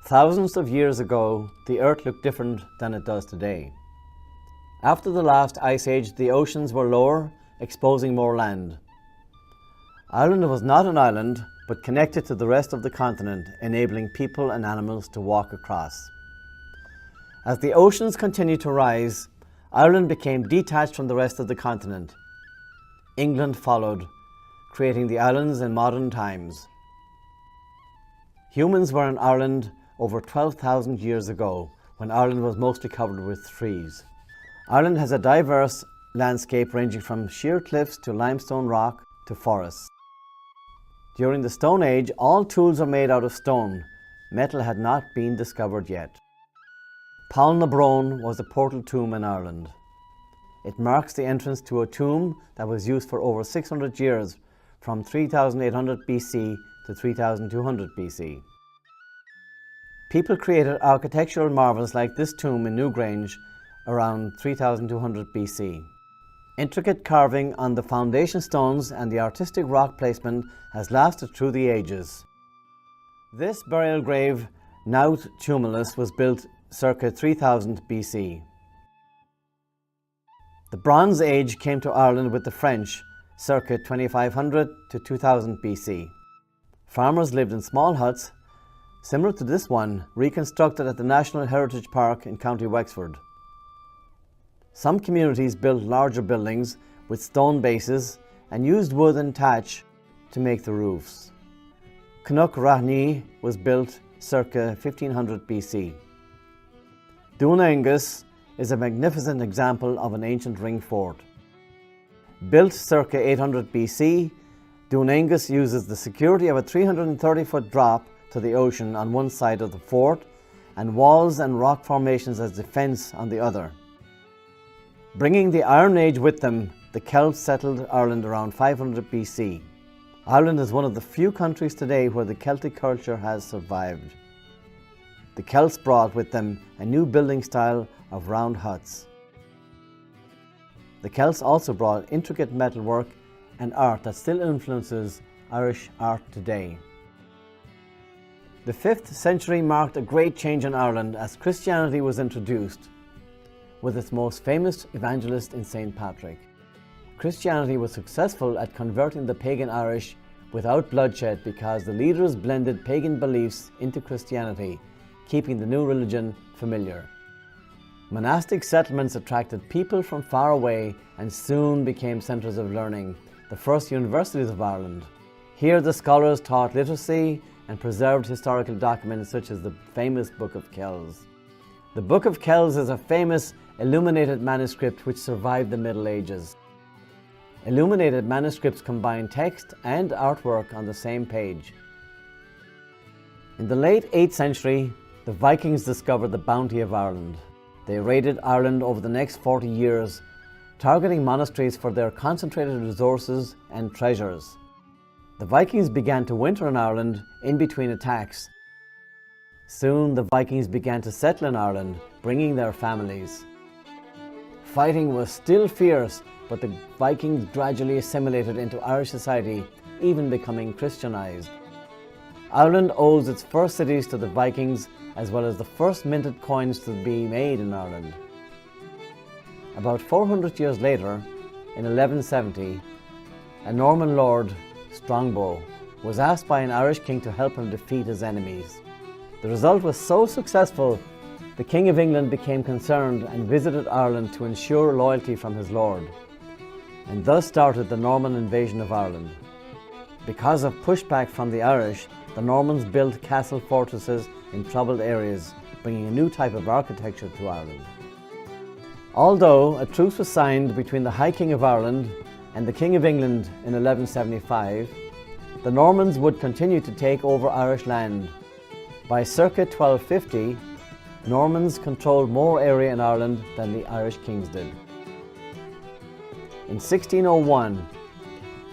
Thousands of years ago, the Earth looked different than it does today. After the last ice age, the oceans were lower, exposing more land. Ireland was not an island, but connected to the rest of the continent, enabling people and animals to walk across. As the oceans continued to rise, Ireland became detached from the rest of the continent. England followed, creating the islands in modern times. Humans were in Ireland over 12,000 years ago, when Ireland was mostly covered with trees. Ireland has a diverse landscape ranging from sheer cliffs to limestone rock to forests. During the Stone Age, all tools were made out of stone. Metal had not been discovered yet. Paul na Brone was a portal tomb in Ireland. It marks the entrance to a tomb that was used for over 600 years, from 3800 BC to 3200 BC. People created architectural marvels like this tomb in Newgrange around 3200 BC. Intricate carving on the foundation stones and the artistic rock placement has lasted through the ages. This burial grave, now tumulus, was built circa 3000 BC. The Bronze Age came to Ireland with the French, circa 2500 to 2000 BC. Farmers lived in small huts, similar to this one, reconstructed at the National Heritage Park in County Wexford. Some communities built larger buildings with stone bases and used wood and thatch to make the roofs. Cnoc Rachni was built circa 1500 BC. Dún Aengus is a magnificent example of an ancient ring fort. Built circa 800 BC, Dún Aengus uses the security of a 330-foot drop to the ocean on one side of the fort and walls and rock formations as defence on the other. Bringing the Iron Age with them, the Celts settled Ireland around 500 BC. Ireland is one of the few countries today where the Celtic culture has survived. The Celts brought with them a new building style of round huts. The Celts also brought intricate metalwork and art that still influences Irish art today. The 5th century marked a great change in Ireland as Christianity was introduced, with its most famous evangelist in St. Patrick. Christianity was successful at converting the pagan Irish without bloodshed because the leaders blended pagan beliefs into Christianity, keeping the new religion familiar. Monastic settlements attracted people from far away and soon became centres of learning, the first universities of Ireland. Here the scholars taught literacy and preserved historical documents such as the famous Book of Kells. The Book of Kells is a famous illuminated manuscript which survived the Middle Ages. Illuminated manuscripts combine text and artwork on the same page. In the late 8th century, the Vikings discovered the bounty of Ireland. They raided Ireland over the next 40 years, targeting monasteries for their concentrated resources and treasures. The Vikings began to winter in Ireland in between attacks. Soon the Vikings began to settle in Ireland, bringing their families. Fighting was still fierce, but the Vikings gradually assimilated into Irish society, even becoming Christianized. Ireland owes its first cities to the Vikings, as well as the first minted coins to be made in Ireland. About 400 years later, in 1170, a Norman lord, Strongbow, was asked by an Irish king to help him defeat his enemies. The result was so successful, the King of England became concerned and visited Ireland to ensure loyalty from his lord, and thus started the Norman invasion of Ireland. Because of pushback from the Irish, the Normans built castle fortresses in troubled areas, bringing a new type of architecture to Ireland. Although a truce was signed between the High King of Ireland and the King of England in 1175, the Normans would continue to take over Irish land. By circa 1250, Normans controlled more area in Ireland than the Irish kings did. In 1601,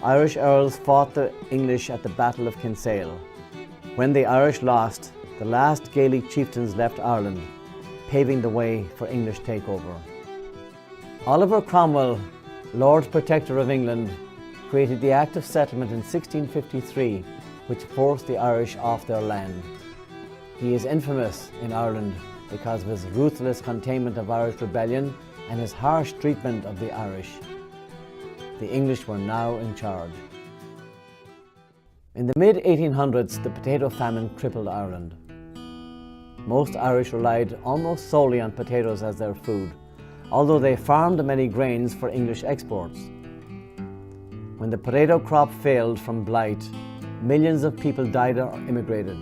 Irish earls fought the English at the Battle of Kinsale. When the Irish lost, the last Gaelic chieftains left Ireland, paving the way for English takeover. Oliver Cromwell, Lord Protector of England, created the Act of Settlement in 1653, which forced the Irish off their land. He is infamous in Ireland because of his ruthless containment of Irish rebellion and his harsh treatment of the Irish. The English were now in charge. In the mid-1800s, the potato famine crippled Ireland. Most Irish relied almost solely on potatoes as their food, although they farmed many grains for English exports. When the potato crop failed from blight, millions of people died or immigrated,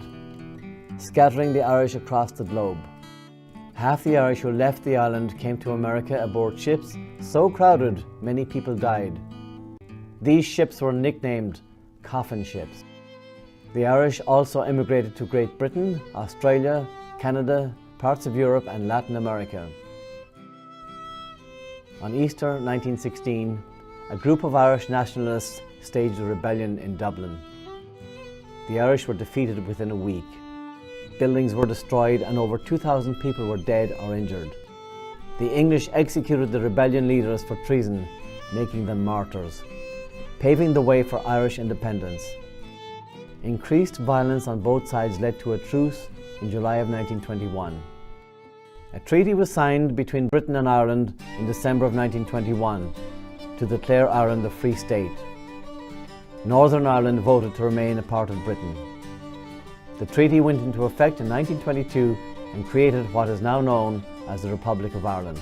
scattering the Irish across the globe. Half the Irish who left the island came to America aboard ships so crowded many people died. These ships were nicknamed coffin ships. The Irish also immigrated to Great Britain, Australia, Canada, parts of Europe and Latin America. On Easter 1916, a group of Irish nationalists staged a rebellion in Dublin. The Irish were defeated within a week. Buildings were destroyed and over 2,000 people were dead or injured. The English executed the rebellion leaders for treason, making them martyrs, paving the way for Irish independence. Increased violence on both sides led to a truce in July of 1921. A treaty was signed between Britain and Ireland in December of 1921 to declare Ireland a free state. Northern Ireland voted to remain a part of Britain. The treaty went into effect in 1922 and created what is now known as the Republic of Ireland.